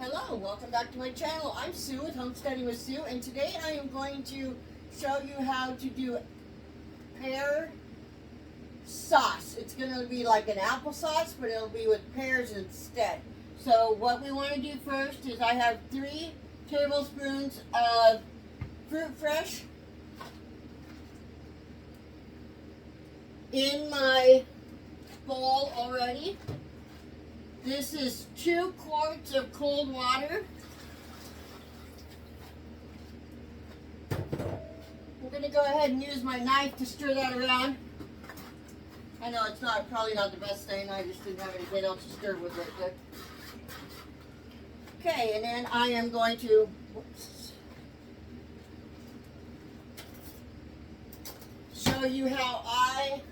Hello, welcome back to my channel. I'm Sue with Homesteading with Sue, and today I am going to show you how to do pear sauce. It's going to be like an applesauce, but it'll be with pears instead. So what we want to do first is I have 3 tablespoons of fruit fresh in my bowl already. This is 2 quarts of cold water. I'm going to go ahead and use my knife to stir that around. I know it's probably not the best thing. I just didn't have anything else to stir with right there. Okay, and then I am going to show you how I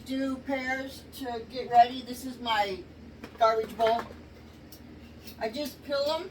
do pears to get ready. This is my garbage bowl. I just peel them.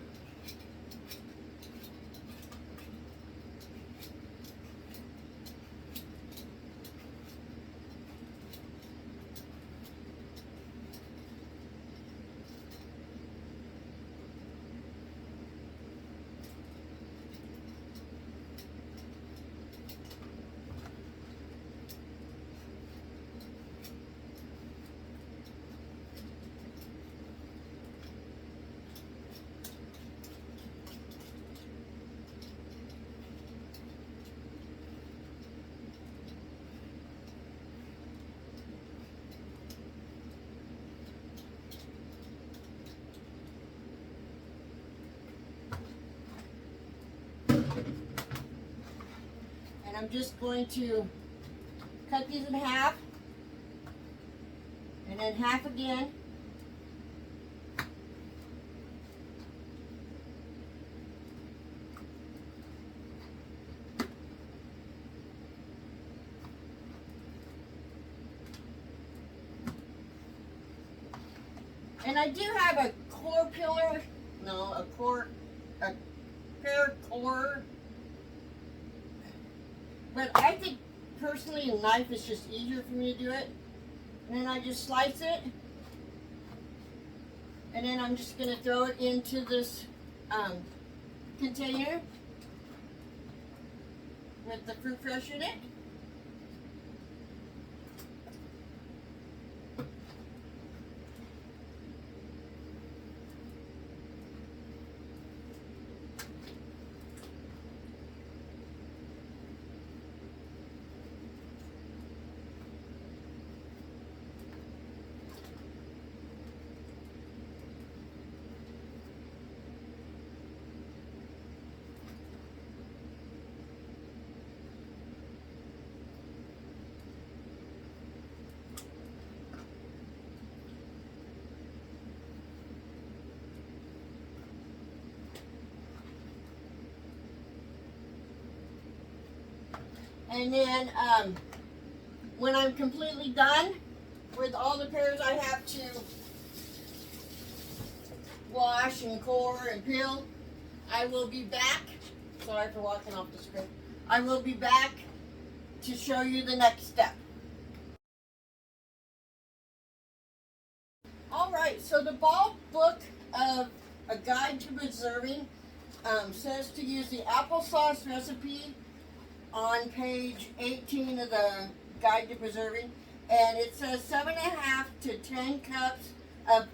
And I'm just going to cut these in half, and then half again. And I do have a pear core. But I think personally a knife is just easier for me to do it. And then I just slice it. And then I'm just going to throw it into this container with the fruit fresh in it. And then when I'm completely done with all the pears I have to wash and core and peel, I will be back. Sorry for walking off the screen. I will be back to show you the next step. Alright, so the Ball Book of A Guide to Preserving says to use the applesauce recipe on page 18 of the Guide to Preserving, and it says 7.5 to 10 cups of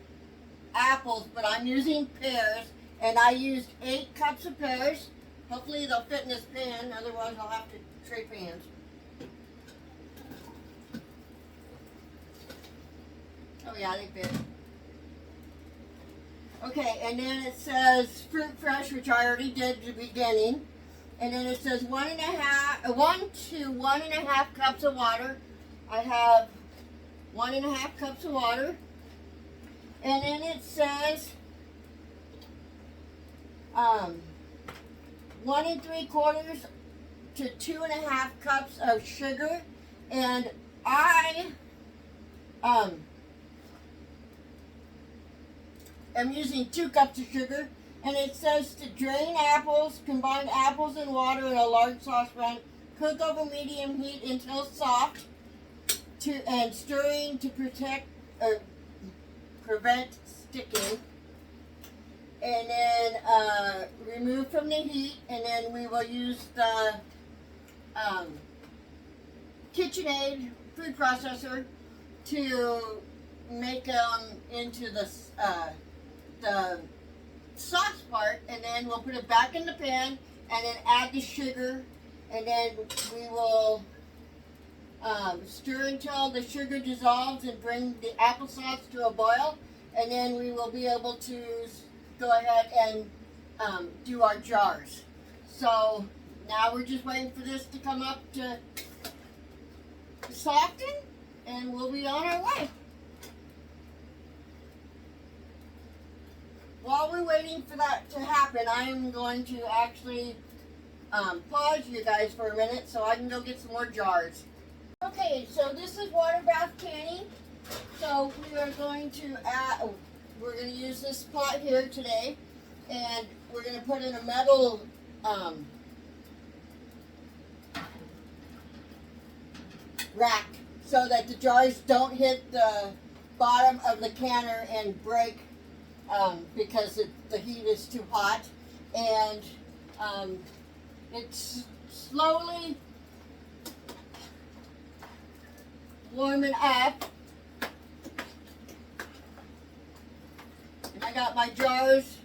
apples, but I'm using pears, and I used 8 cups of pears. Hopefully they'll fit in this pan, otherwise I'll have to trade pans. Oh yeah, they fit. Okay, and then it says fruit fresh, which I already did at the beginning. And then it says 1 to 1.5 cups of water. I have 1.5 cups of water. And then it says 1 3/4 to 2.5 cups of sugar. And I am using 2 cups of sugar. And it says to drain apples, combine apples and water in a large saucepan, cook over medium heat until soft, and stirring to prevent sticking. and then remove from the heat, and then we will use the KitchenAid food processor to make them into the sauce part, and then we'll put it back in the pan and then add the sugar, and then we will stir until the sugar dissolves and bring the applesauce to a boil, and then we will be able to go ahead and do our jars. So now we're just waiting for this to come up to soften, and we'll be on our way. While we're waiting for that to happen, I am going to actually pause you guys for a minute so I can go get some more jars. Okay, so this is water bath canning. So we are going to add, we're going to use this pot here today, and we're going to put in a metal rack so that the jars don't hit the bottom of the canner and break because the heat is too hot, and it's slowly warming up. And I got my jars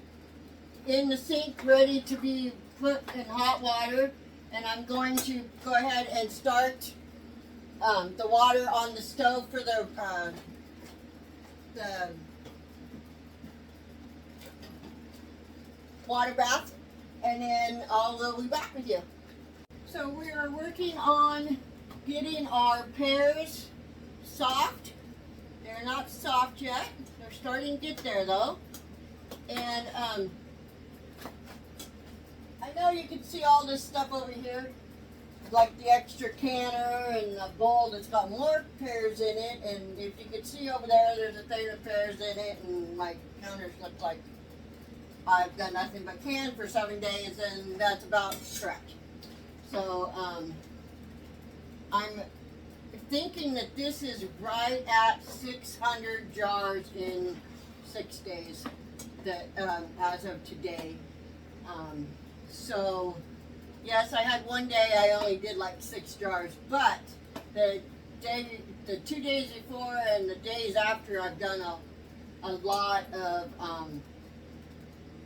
in the sink ready to be put in hot water, and I'm going to go ahead and start the water on the stove for the water bath, and then I'll be back with you. So we are working on getting our pears soft. They're not soft yet. They're starting to get there though. And I know you can see all this stuff over here, like the extra canner and the bowl that's got more pears in it. And if you can see over there, there's a thing of pears in it, and my counters look like I've done nothing but can for 7 days, and that's about correct. So I'm thinking that this is right at 600 jars in 6 days, that as of today. So yes, I had one day I only did like 6 jars, but the 2 days before and the days after, I've done a lot of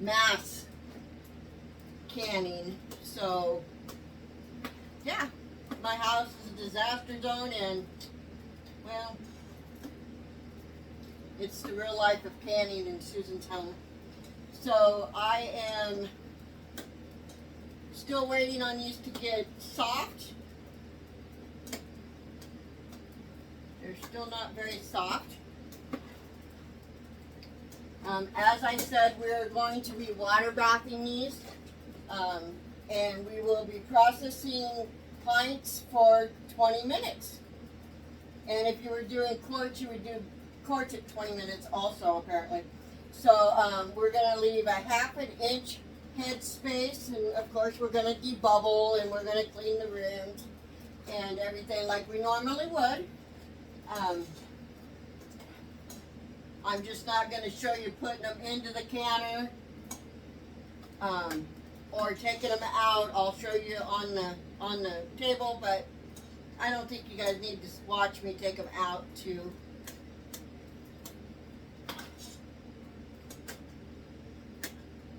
mass canning. So yeah, my house is a disaster zone, and well, it's the real life of canning in Susan's home. So I am still waiting on these to get soft. They're still not very soft. As I said, we're going to be water bathing these, and we will be processing pints for 20 minutes. And if you were doing quarts, you would do quarts at 20 minutes also, apparently. So we're going to leave a 1/2 inch headspace, and of course we're going to debubble, and we're going to clean the rims and everything like we normally would. I'm just not going to show you putting them into the canner or taking them out. I'll show you on the table, but I don't think you guys need to watch me take them out too.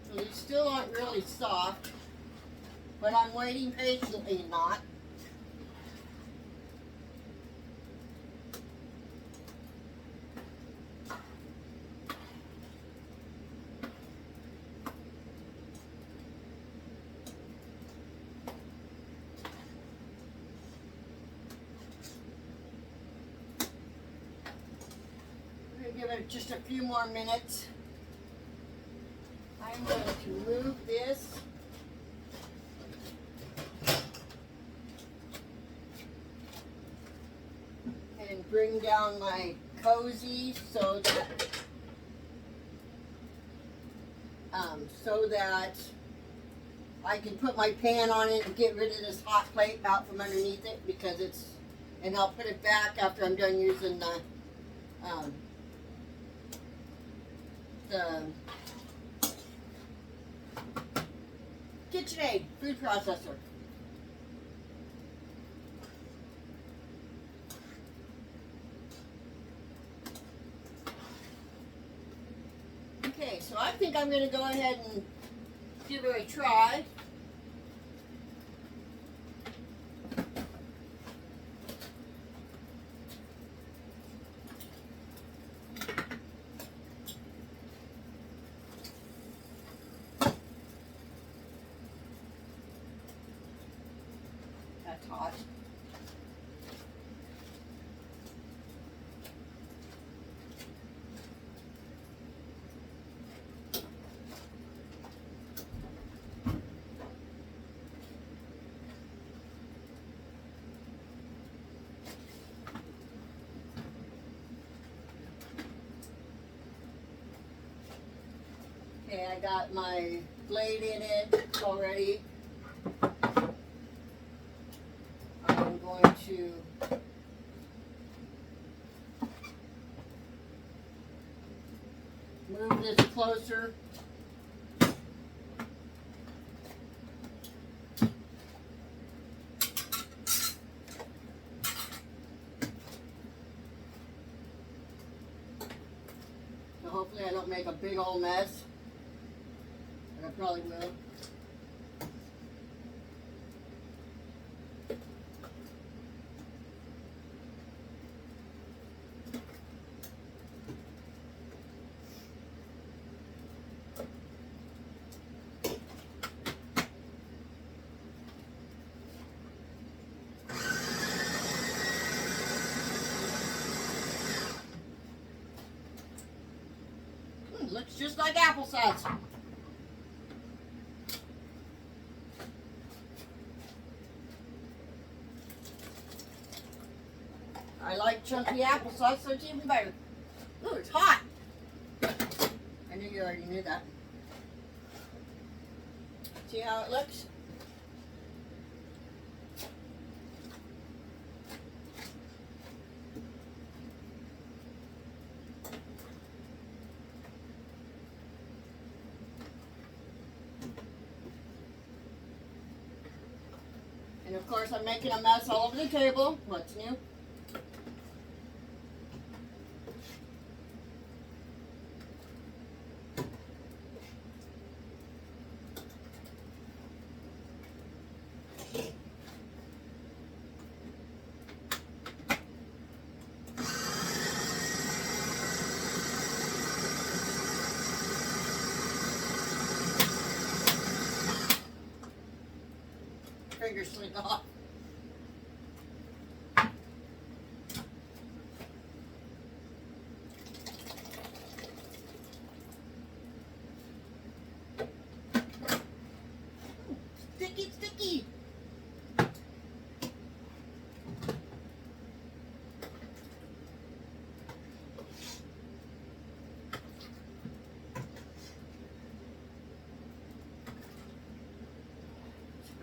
So they still aren't really soft, but I'm waiting patiently not. Give it just a few more minutes. I'm going to move this and bring down my cozy so that I can put my pan on it and get rid of this hot plate out from underneath it, because and I'll put it back after I'm done using the KitchenAid food processor. Okay, so I think I'm going to go ahead and give it a try. That's hot. Okay, I got my blade in it already. I'm going to move this closer. So hopefully I don't make a big old mess. I probably will. Looks just like applesauce. I like chunky applesauce, so it's even better. Ooh, it's hot. I knew you already knew that. See how it looks? And of course, I'm making a mess all over the table. What's new? Finger slid off. Sticky, sticky.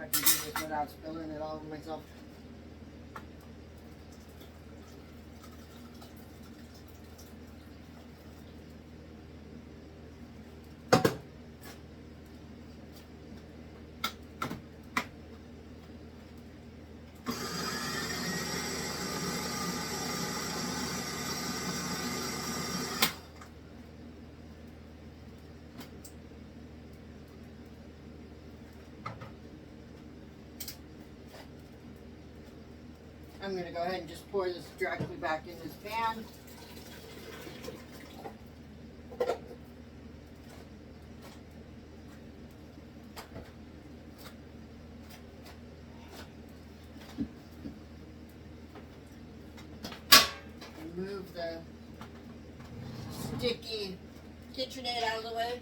I can do this without spilling it all over myself. I'm going to go ahead and just pour this directly back in this pan. And move the sticky KitchenAid out of the way.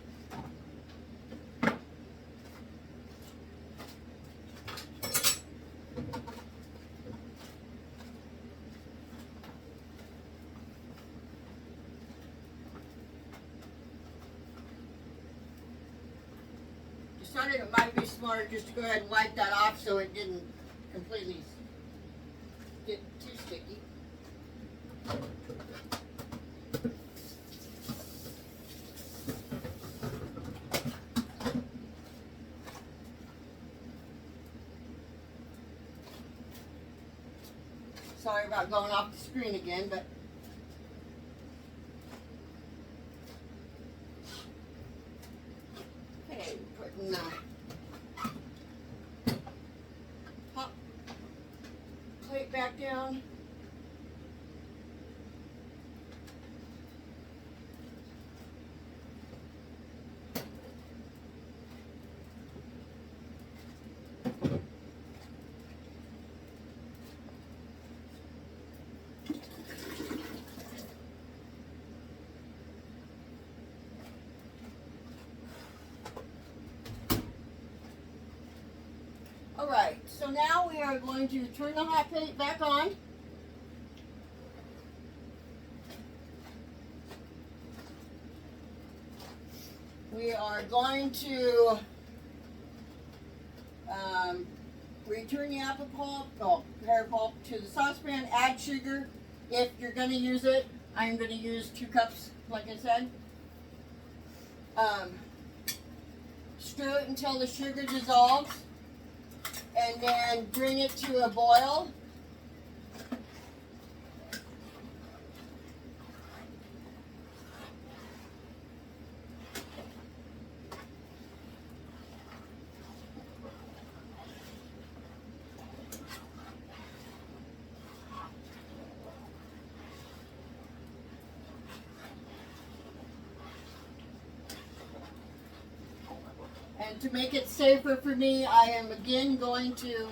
Decided it might be smart just to go ahead and wipe that off so it didn't completely get too sticky. Sorry about going off the screen again, but okay, putting the hot plate back down. Alright, so now we are going to turn the hot plate back on. We are going to return the apple pulp, pear pulp to the saucepan, add sugar if you're going to use it. I'm going to use 2 cups, like I said. Stir it until the sugar dissolves, and then bring it to a boil. And to make it safer for me, I am again going to,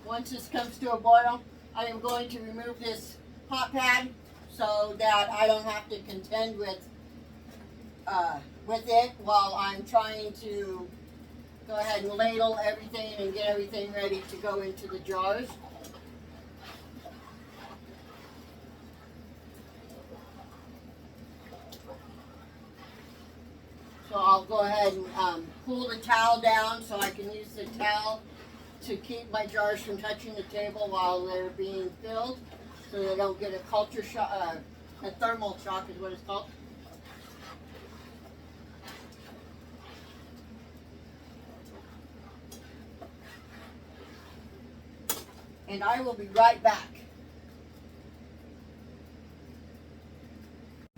once this comes to a boil, I am going to remove this hot pad so that I don't have to contend with it while I'm trying to go ahead and ladle everything and get everything ready to go into the jars. So I'll go ahead and pull the towel down so I can use the towel to keep my jars from touching the table while they're being filled, so they don't get a culture shock, a thermal shock is what it's called. And I will be right back.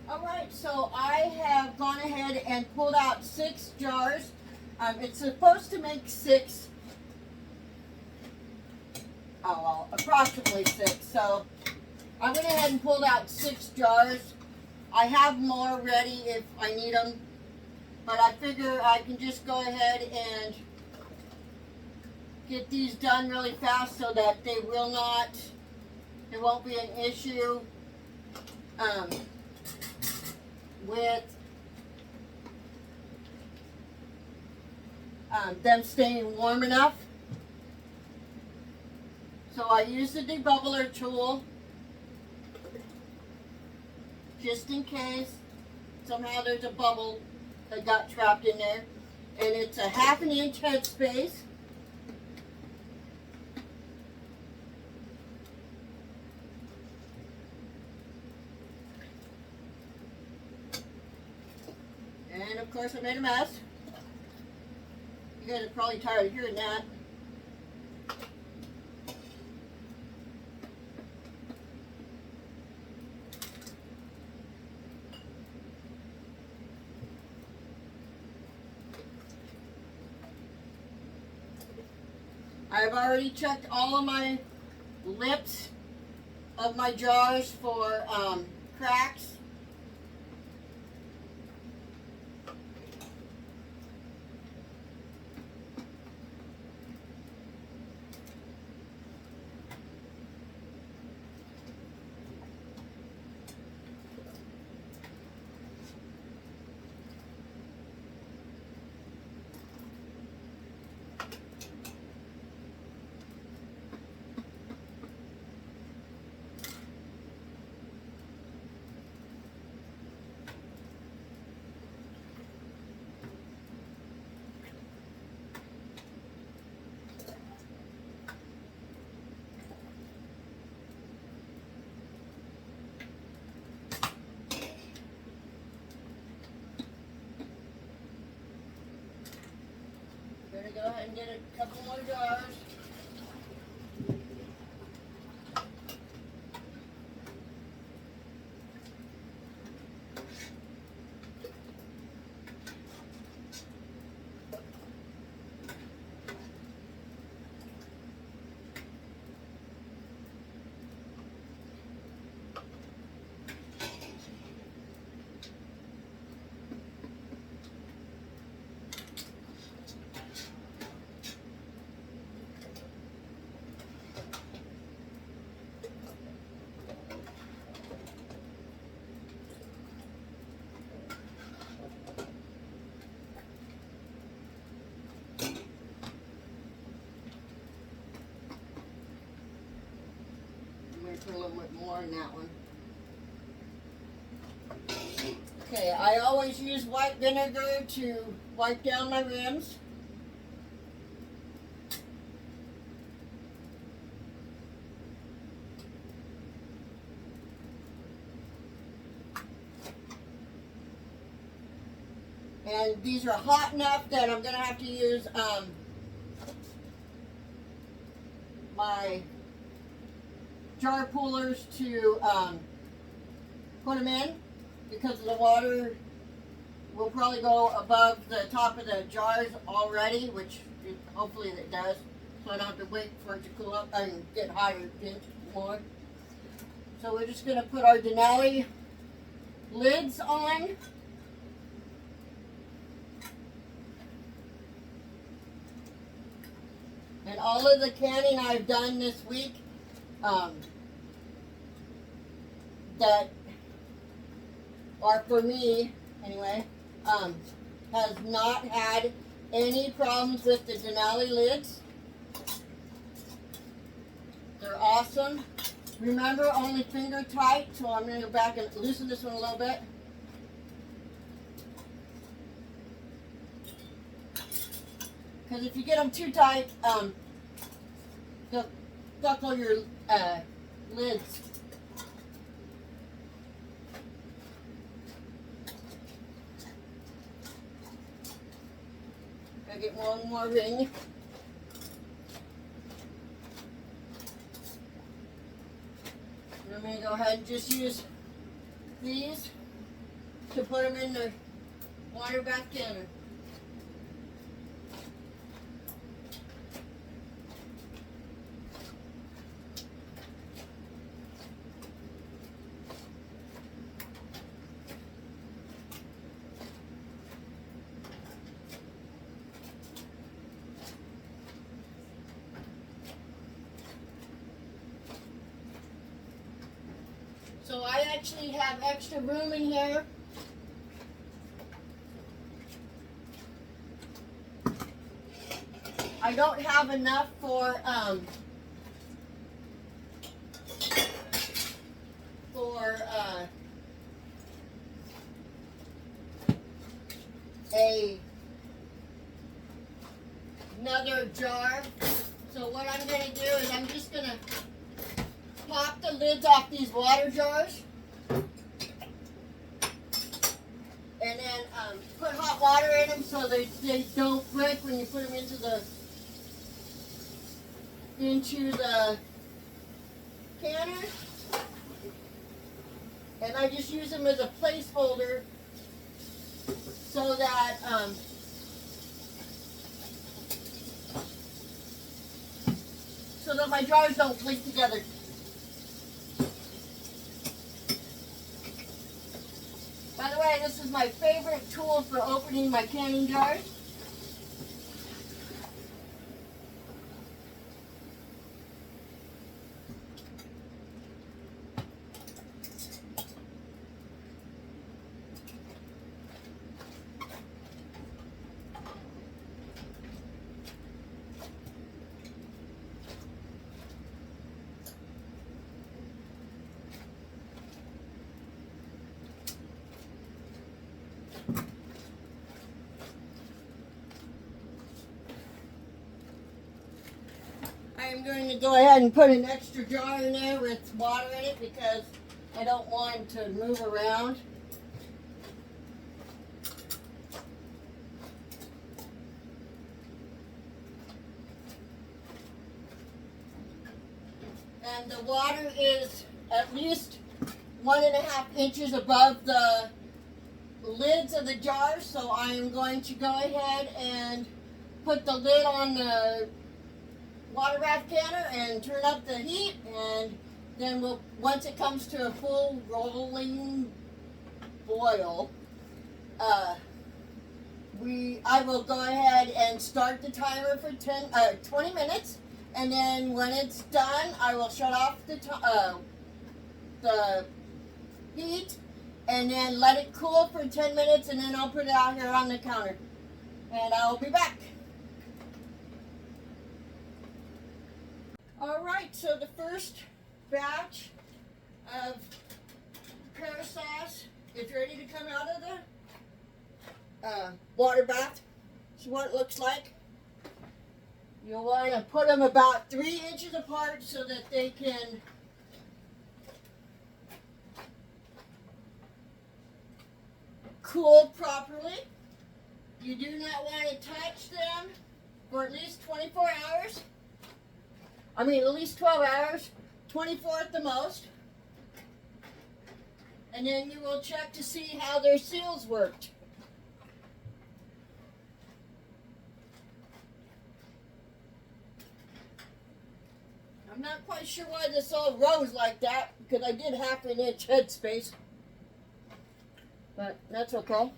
Alright, so I have gone ahead and pulled out 6 jars. It's supposed to make 6, approximately 6. So I went ahead and pulled out 6 jars. I have more ready if I need them, but I figure I can just go ahead and get these done really fast so that there won't be an issue with them staying warm enough. So I use the debubbler tool just in case somehow there's a bubble that got trapped in there. And it's a 1/2 inch headspace. And of course I made a mess. You guys are probably tired of hearing that. I've already checked all of my lips of my jars for cracks. Go ahead and get a couple more jars. more in that one. Okay, I always use white vinegar to wipe down my rims. And these are hot enough that I'm going to have to use my jar pullers to put them in, because the water will probably go above the top of the jars already, which hopefully it does, so I don't have to wait for it to cool up and get hotter more. So we're just going to put our Denali lids on. And all of the canning I've done this week that are for me anyway, has not had any problems with the Denali lids. They're awesome. Remember, only finger tight, so I'm going to go back and loosen this one a little bit. Because if you get them too tight, they'll buckle your lids. Gotta get one more ring. And I'm going to go ahead and just use these to put them in the water bath canner. So I actually have extra room in here. I don't have enough for another jar. So what I'm going to do is I'm just going to pop the lids off these water jars, and then put hot water in them so they don't break when you put them into the canner. And I just use them as a placeholder so that my jars don't link together. By the way, this is my favorite tool for opening my canning jars. I'm going to go ahead and put an extra jar in there with water in it because I don't want it to move around. And the water is at least 1.5 inches above the lids of the jars, so I am going to go ahead and put the lid on the water bath canner and turn up the heat, and then once it comes to a full rolling boil, I will go ahead and start the timer for 20 minutes, and then when it's done, I will shut off the heat, and then let it cool for 10 minutes, and then I'll put it out here on the counter, and I'll be back. Alright, so the first batch of pear sauce. If you're ready to come out of the water bath, this is what it looks like. You'll want to put them about 3 inches apart so that they can cool properly. You do not want to touch them for at least 24 hours. I mean, at least 12 hours, 24 at the most. And then you will check to see how their seals worked. I'm not quite sure why this all rose like that, because I did 1/2 inch headspace. But that's okay.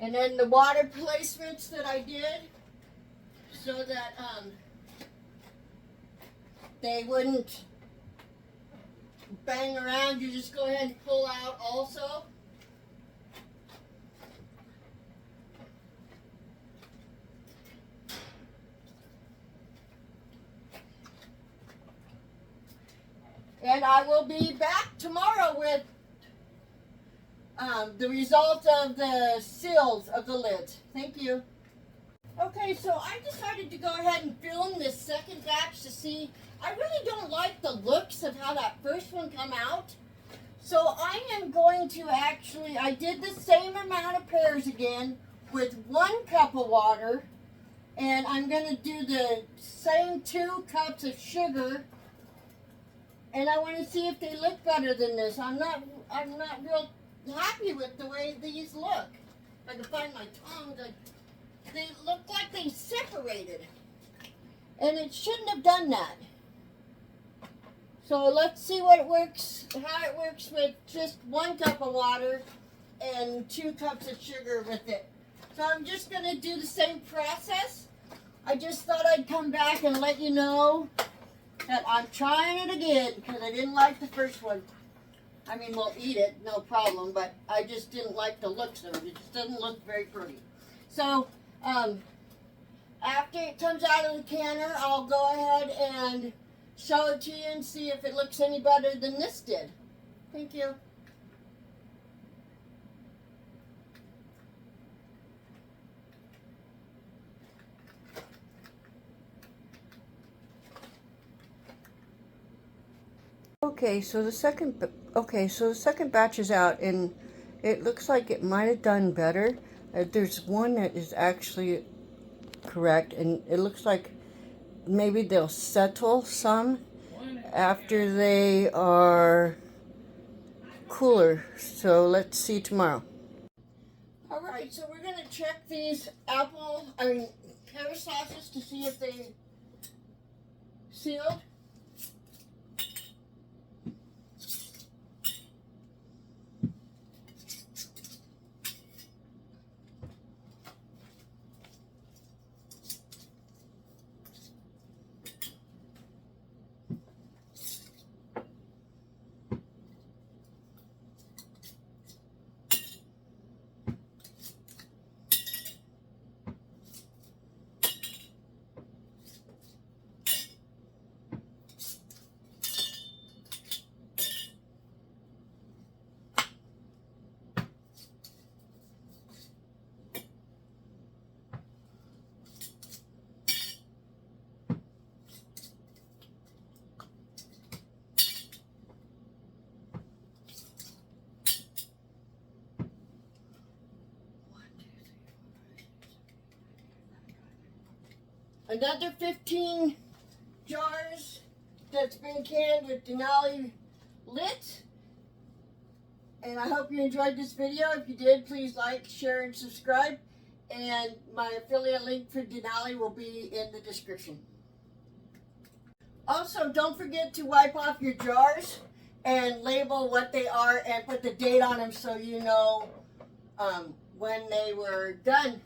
And then the water placements that I did so that they wouldn't bang around, you just go ahead and pull out also. And I will be back tomorrow with the result of the seals of the lids. Thank you. Okay, so I decided to go ahead and film this second batch to see. I really don't like the looks of how that first one come out. So I am going to actually, I did the same amount of pears again with 1 cup of water. And I'm going to do the same 2 cups of sugar. And I want to see if they look better than this. I'm not real happy with the way these look. If I can find my tongue, they look like they separated, and it shouldn't have done that. So let's see what it works, how it works with just 1 cup of water and 2 cups of sugar with it. So I'm just going to do the same process. I just thought I'd come back and let you know that I'm trying it again because I didn't like the first one. I mean, we'll eat it, no problem, but I just didn't like the looks of it. It just doesn't look very pretty. So, after it comes out of the canner, I'll go ahead and show it to you and see if it looks any better than this did. Thank you. Okay, so the second batch is out, and it looks like it might have done better. There's one that is actually correct, and it looks like maybe they'll settle some after they are cooler. So let's see tomorrow. All right, so we're gonna check these pear sauces to see if they sealed. Another 15 jars that's been canned with Denali lids. And I hope you enjoyed this video. If you did, please like, share, and subscribe. And my affiliate link for Denali will be in the description. Also, don't forget to wipe off your jars and label what they are and put the date on them so you know when they were done.